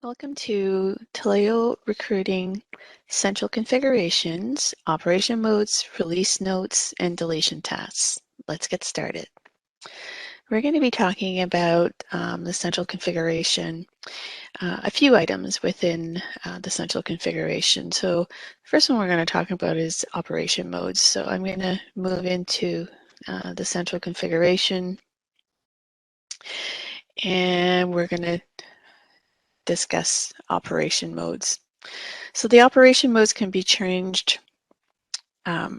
Welcome to Taleo Recruiting Central Configurations, Operation Modes, Release Notes, and Deletion Tasks. Let's get started. We're going to be talking about the central configuration, a few items within the central configuration. So the first one we're going to talk about is operation modes. So I'm going to move into the central configuration, and we're going to discuss operation modes. So the operation modes can be changed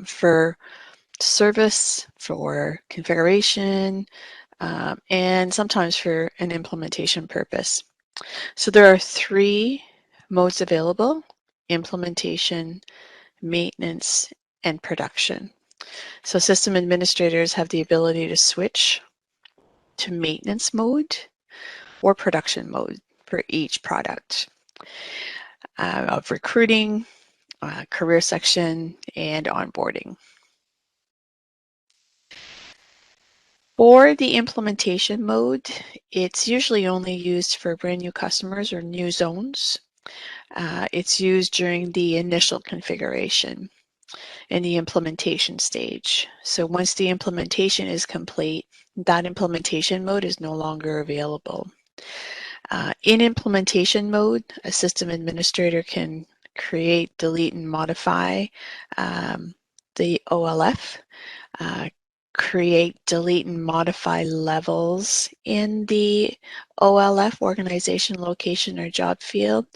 for service, for configuration, and sometimes for an implementation purpose. So there are three modes available: implementation, maintenance, and production. So system administrators have the ability to switch to maintenance mode or production mode for each product of recruiting, career section, and onboarding. For the implementation mode, it's usually only used for brand new customers or new zones. It's used during the initial configuration in the implementation stage. So once the implementation is complete, that implementation mode is no longer available. In implementation mode, a system administrator can create, delete, and modify the OLF, create, delete, and modify levels in the OLF, organization, location, or job field,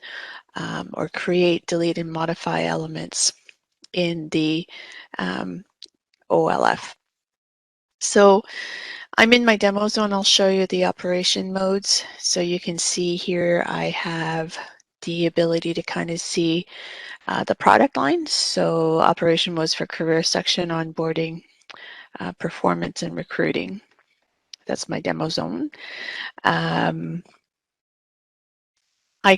or create, delete, and modify elements in the OLF. So I'm in my demo zone. I'll show you the operation modes. So you can see here I have the ability to kind of see the product lines. So operation modes for career section, onboarding, performance, and recruiting. That's my demo zone. I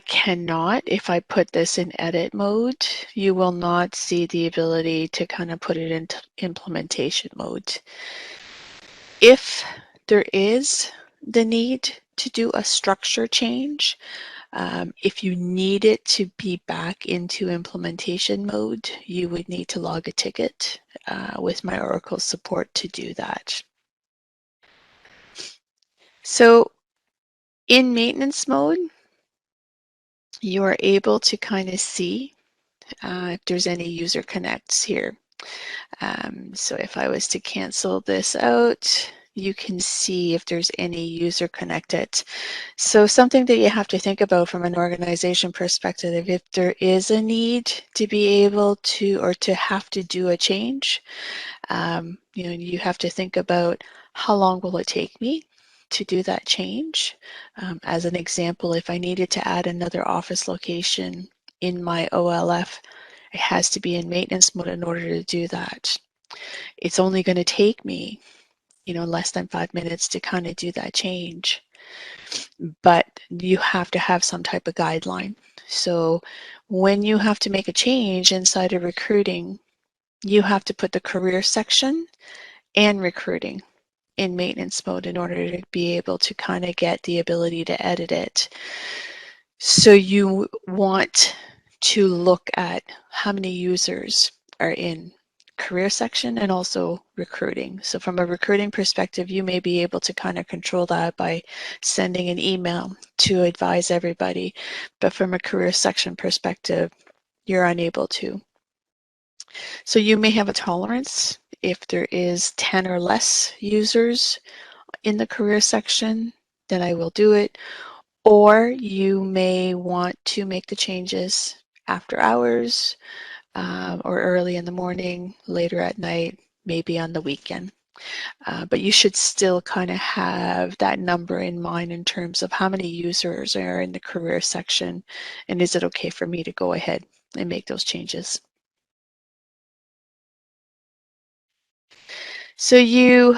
cannot, if I put this in edit mode, you will not see the ability to kind of put it into implementation mode. If there is the need to do a structure change, if you need it to be back into implementation mode, you would need to log a ticket with my Oracle support to do that. So in maintenance mode, you are able to kind of see if there's any user connects here. So if I was to cancel this out, you can see if there's any user connected. So something that you have to think about from an organization perspective, if there is a need to be able to, or to have to do a change, you have to think about how long will it take me to do that change. As an example, if I needed to add another office location in my OLF, it has to be in maintenance mode in order to do that. It's only going to take me, less than 5 minutes to kind of do that change. But you have to have some type of guideline. So when you have to make a change inside of recruiting, you have to put the career section and recruiting in maintenance mode in order to be able to kind of get the ability to edit it. So you want to look at how many users are in career section and also recruiting. So from a recruiting perspective, you may be able to kind of control that by sending an email to advise everybody. But from a career section perspective, you're unable to. So you may have a tolerance if there is 10 or less users in the career section, then I will do it. Or you may want to make the changes after hours, or early in the morning, later at night, maybe on the weekend. But you should still kind of have that number in mind in terms of how many users are in the career section, and is it okay for me to go ahead and make those changes. So you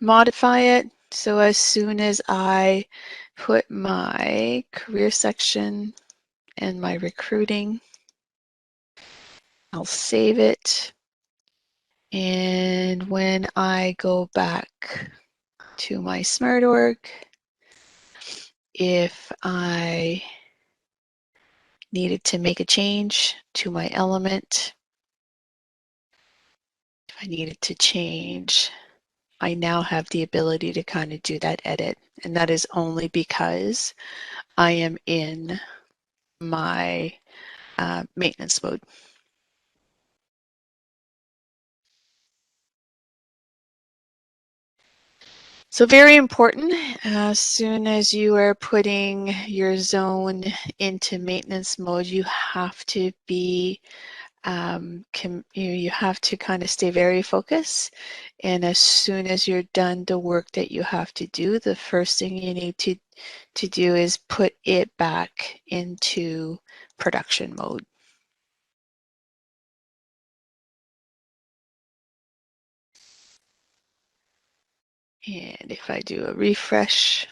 modify it. So as soon as I put my career section and my recruiting, I'll save it. And when I go back to my SmartOrg, if I needed to make a change to my element, if I needed to change, I now have the ability to kind of do that edit. And that is only because I am in my maintenance mode. So very important, as soon as you are putting your zone into maintenance mode, you have to be, you have to kind of stay very focused. And as soon as you're done the work that you have to do, the first thing you need to do is put it back into production mode. And if I do a refresh,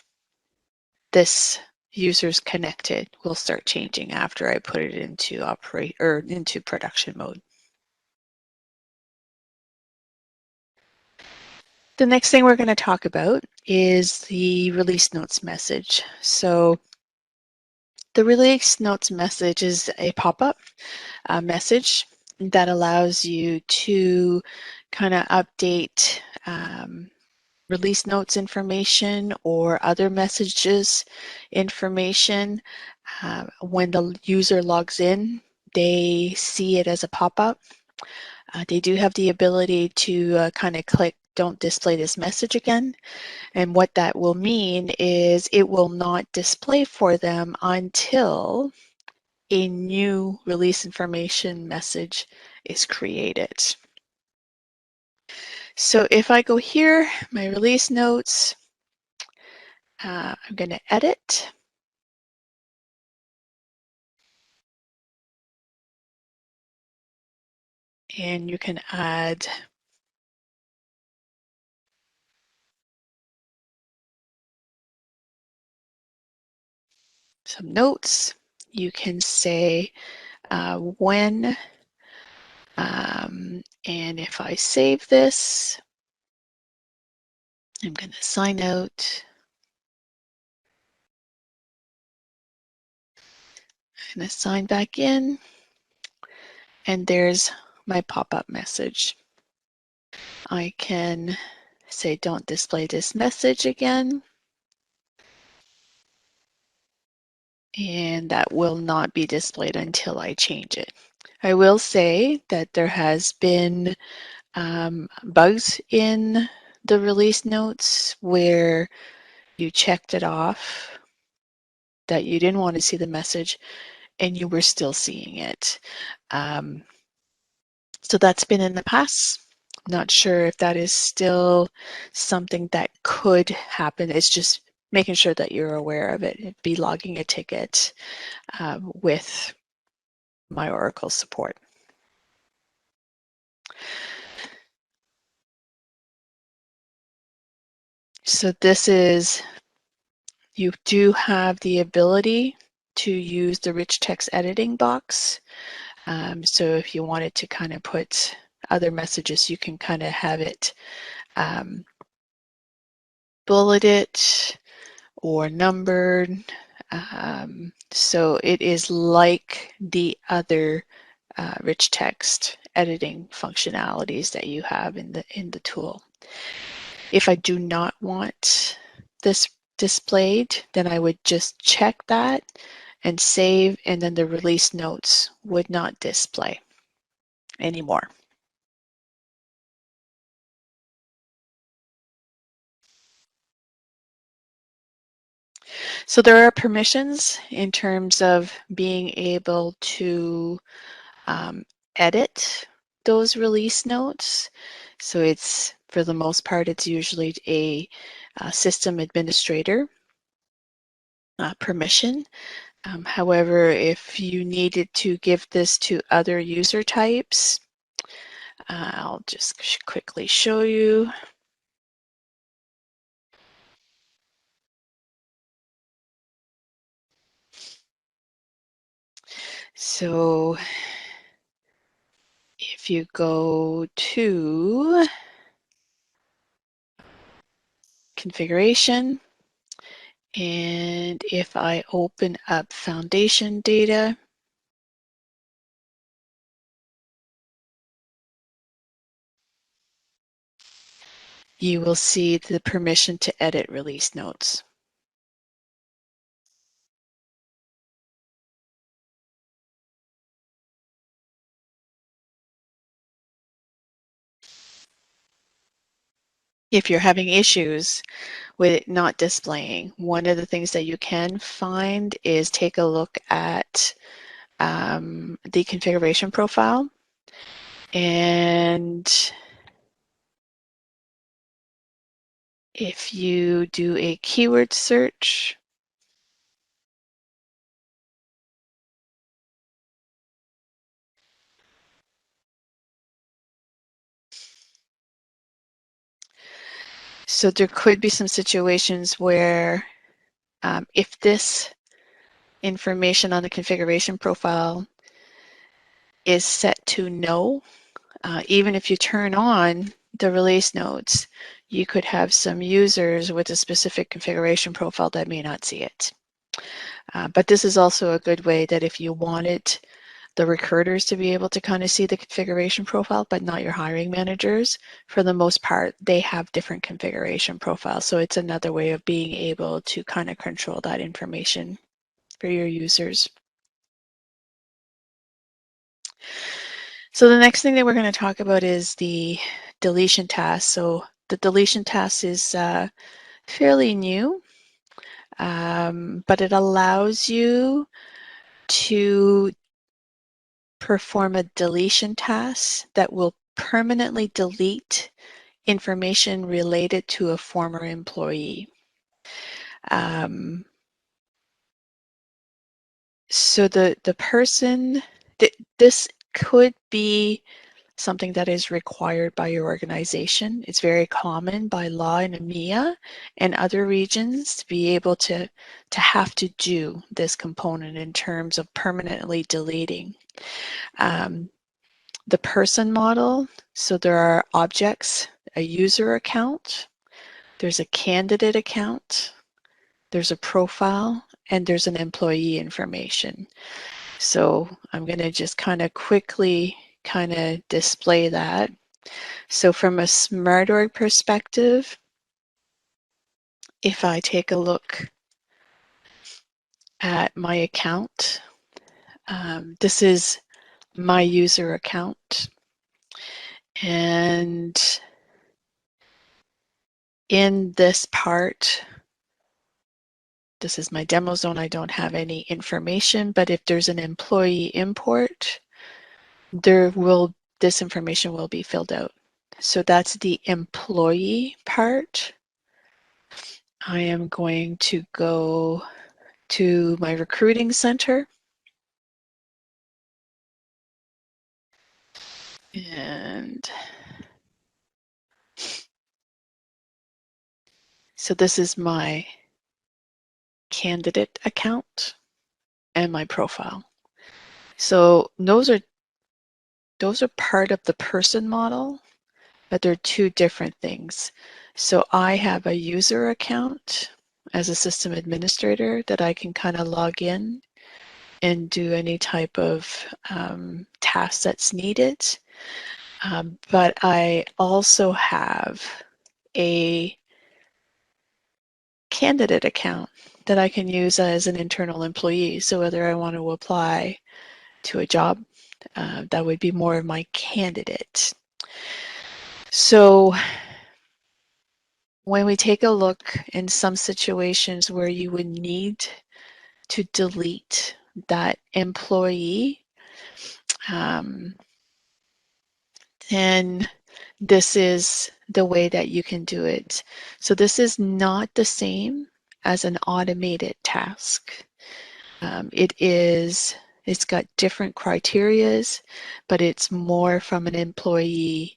this user's connected will start changing after I put it into into production mode. The next thing we're going to talk about is the release notes message. So the release notes message is a pop-up message that allows you to kind of update release notes information or other messages information. When the user logs in, they see it as a pop-up. They do have the ability to kind of click "Don't display this message again." And what that will mean is it will not display for them until a new release information message is created. So if I go here, my release notes, I'm going to edit. And you can add some notes. You can say when, and if I save this, I'm going to sign out. I'm going to sign back in, and there's my pop-up message. I can say don't display this message again, and that will not be displayed until I change it. I will say that there has been bugs in the release notes where you checked it off that you didn't want to see the message and you were still seeing it. So that's been in the past. Not sure if that is still something that could happen. It's just making sure that you're aware of it. It'd be logging a ticket with my Oracle support. So this is, you do have the ability to use the rich text editing box. So if you wanted to kind of put other messages, you can kind of have it bulleted or numbered. So it is like the other rich text editing functionalities that you have in the tool. If I do not want this displayed, then I would just check that and save, and then the release notes would not display anymore. So there are permissions in terms of being able to edit those release notes. So it's, for the most part, it's usually a system administrator permission. However, if you needed to give this to other user types, I'll just quickly show you. So if you go to configuration, and if I open up foundation data, you will see the permission to edit release notes. If you're having issues with it not displaying, one of the things that you can find is take a look at the configuration profile, and if you do a keyword search, so there could be some situations where if this information on the configuration profile is set to no, even if you turn on the release notes, you could have some users with a specific configuration profile that may not see it. But this is also a good way that if you wanted the recruiters to be able to kind of see the configuration profile, but not your hiring managers, for the most part, they have different configuration profiles. So it's another way of being able to kind of control that information for your users. So the next thing that we're going to talk about is the deletion task. So the deletion task is fairly new, but it allows you to perform a deletion task that will permanently delete information related to a former employee. So the person, this could be something that is required by your organization. It's very common by law in EMEA and other regions to be able to have to do this component in terms of permanently deleting. The person model, so there are objects, a user account, there's a candidate account, there's a profile, and there's an employee information. So I'm going to just kind of quickly kind of display that. So from a SmartOrg perspective, if I take a look at my account, this is my user account. And in this part, this is my demo zone. I don't have any information, but if there's an employee import, this information will be filled out. So that's the employee part. I am going to go to my recruiting center. And so this is my candidate account and my profile. So those are part of the person model, but they're two different things. So I have a user account as a system administrator that I can kind of log in and do any type of task that's needed. But I also have a candidate account that I can use as an internal employee. So whether I want to apply to a job, that would be more of my candidate. So when we take a look in some situations where you would need to delete that employee, then this is the way that you can do it. So this is not the same as an automated task. It's got different criterias, but it's more from an employee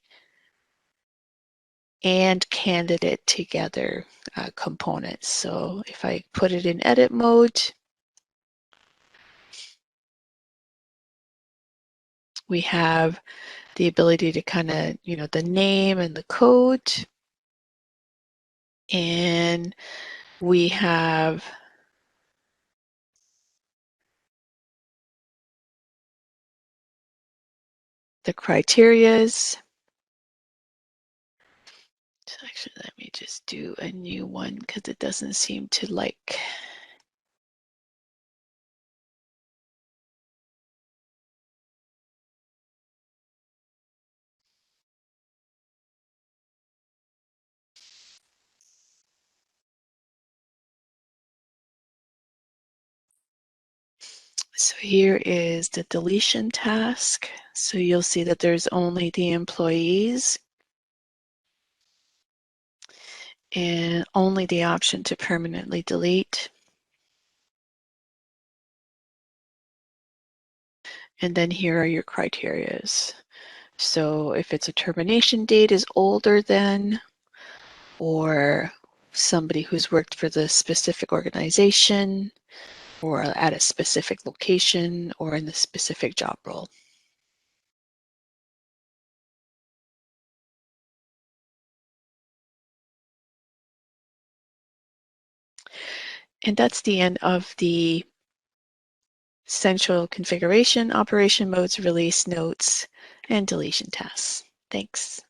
and candidate together component. So if I put it in edit mode, we have the ability to kind of, the name and the code. And we have the criterias. So actually, let me just do a new one because it doesn't seem to like. So here is the deletion task. So you'll see that there's only the employees and only the option to permanently delete. And then here are your criterias. So if it's a termination date is older than, or somebody who's worked for the specific organization, or at a specific location, or in the specific job role. And that's the end of the central configuration, operation modes, release notes, and deletion tasks. Thanks.